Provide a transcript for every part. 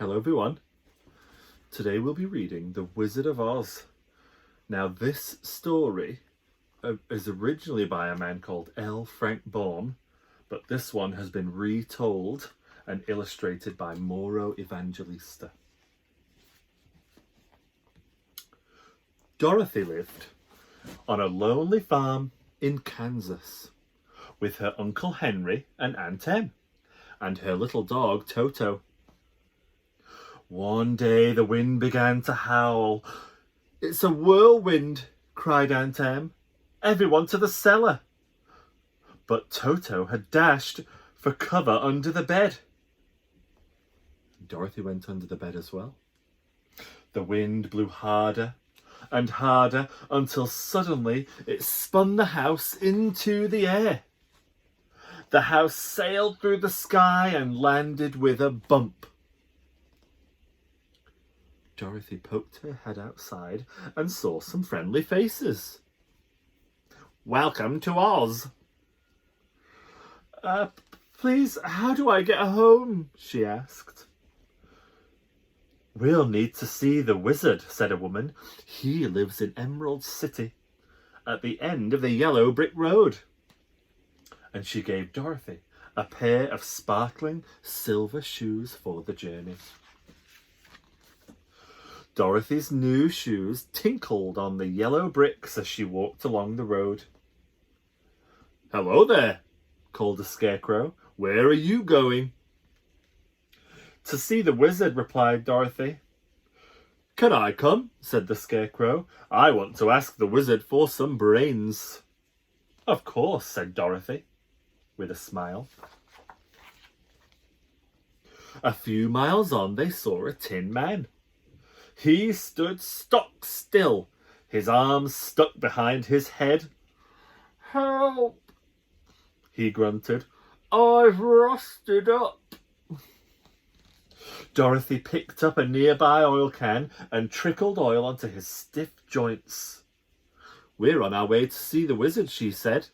Hello everyone. Today we'll be reading The Wizard of Oz. Now this story is originally by a man called L. Frank Baum, but this one has been retold and illustrated by Mauro Evangelista. Dorothy lived on a lonely farm in Kansas with her Uncle Henry and Aunt Em and her little dog Toto. One day the wind began to howl. "It's a whirlwind," cried Aunt Em. "Everyone to the cellar." But Toto had dashed for cover under the bed. Dorothy went under the bed as well. The wind blew harder and harder until suddenly it spun the house into the air. The house sailed through the sky and landed with a bump. Dorothy poked her head outside and saw some friendly faces. "Welcome to Oz." Please, how do I get home?" she asked. "We'll need to see the wizard," said a woman. "He lives in Emerald City, at the end of the yellow brick road." And she gave Dorothy a pair of sparkling silver shoes for the journey. Dorothy's new shoes tinkled on the yellow bricks as she walked along the road. "Hello there," called the Scarecrow. "Where are you going?" "To see the wizard," replied Dorothy. "Can I come?" said the Scarecrow. "I want to ask the wizard for some brains." "Of course," said Dorothy, with a smile. A few miles on, they saw a Tin Man. He stood stock still, his arms stuck behind his head. "Help!" he grunted. "I've rusted up." Dorothy picked up a nearby oil can and trickled oil onto his stiff joints. "We're on our way to see the wizard," she said.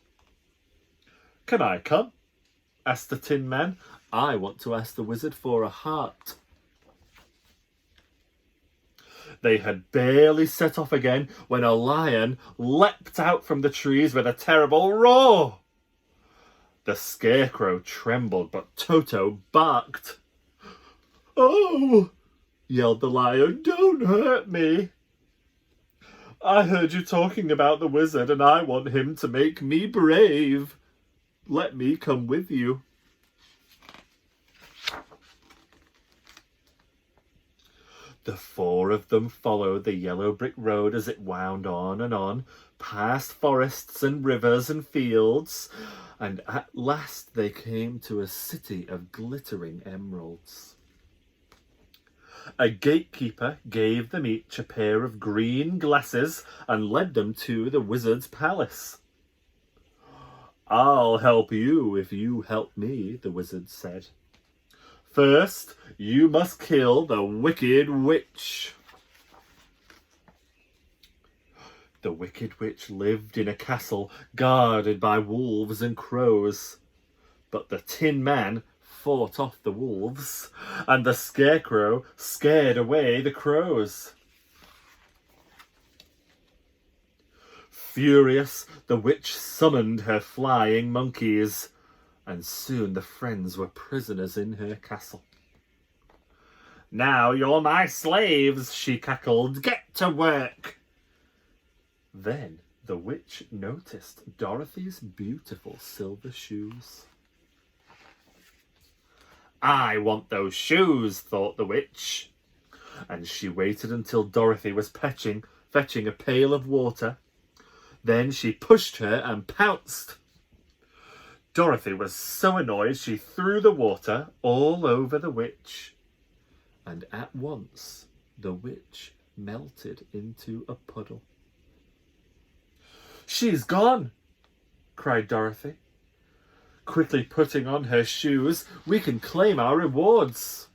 "Can I come?" asked the Tin Man. "I want to ask the wizard for a heart." They had barely set off again when a lion leapt out from the trees with a terrible roar. The Scarecrow trembled, but Toto barked. "Oh!" yelled the lion. "Don't hurt me. I heard you talking about the wizard and I want him to make me brave. Let me come with you." The four of them followed the yellow brick road as it wound on, past forests and rivers and fields, and at last they came to a city of glittering emeralds. A gatekeeper gave them each a pair of green glasses and led them to the wizard's palace. "I'll help you if you help me," the wizard said. "First, you must kill the Wicked Witch." The Wicked Witch lived in a castle guarded by wolves and crows. But the Tin Man fought off the wolves, and the Scarecrow scared away the crows. Furious, the witch summoned her flying monkeys, and soon the friends were prisoners in her castle. "Now you're my slaves," she cackled. "Get to work." Then the witch noticed Dorothy's beautiful silver shoes. "I want those shoes," thought the witch, and she waited until Dorothy was fetching a pail of water. Then she pushed her and pounced. Dorothy was so annoyed she threw the water all over the witch, and at once the witch melted into a puddle. "She's gone!" cried Dorothy, quickly putting on her shoes. "We can claim our rewards."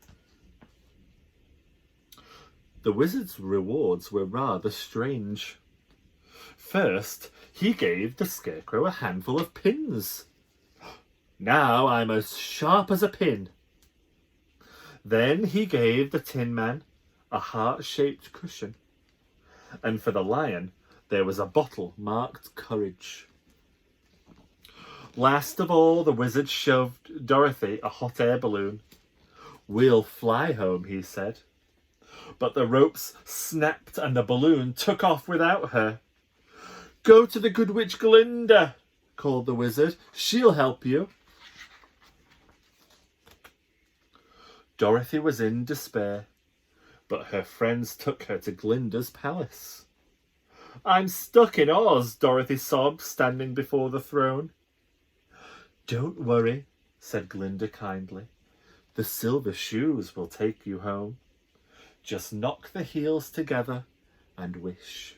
The wizard's rewards were rather strange. First, he gave the Scarecrow a handful of pins. "Now I'm as sharp as a pin." Then he gave the Tin Man a heart-shaped cushion, and for the lion there was a bottle marked courage. Last of all, the wizard shoved Dorothy a hot air balloon. "We'll fly home," he said. But the ropes snapped and the balloon took off without her. "Go to the good witch Glinda," called the wizard. "She'll help you." Dorothy was in despair, but her friends took her to Glinda's palace. "I'm stuck in Oz," Dorothy sobbed, standing before the throne. "Don't worry," said Glinda kindly. "The silver shoes will take you home. Just knock the heels together and wish."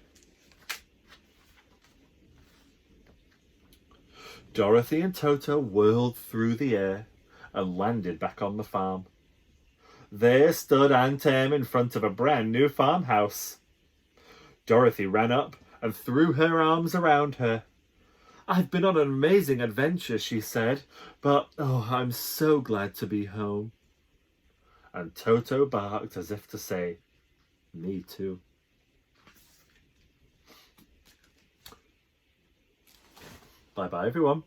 Dorothy and Toto whirled through the air and landed back on the farm. There stood Aunt Em in front of a brand new farmhouse. Dorothy ran up and threw her arms around her. "I've been on an amazing adventure," she said, "but I'm so glad to be home." And Toto barked as if to say, "Me too." Bye-bye, everyone.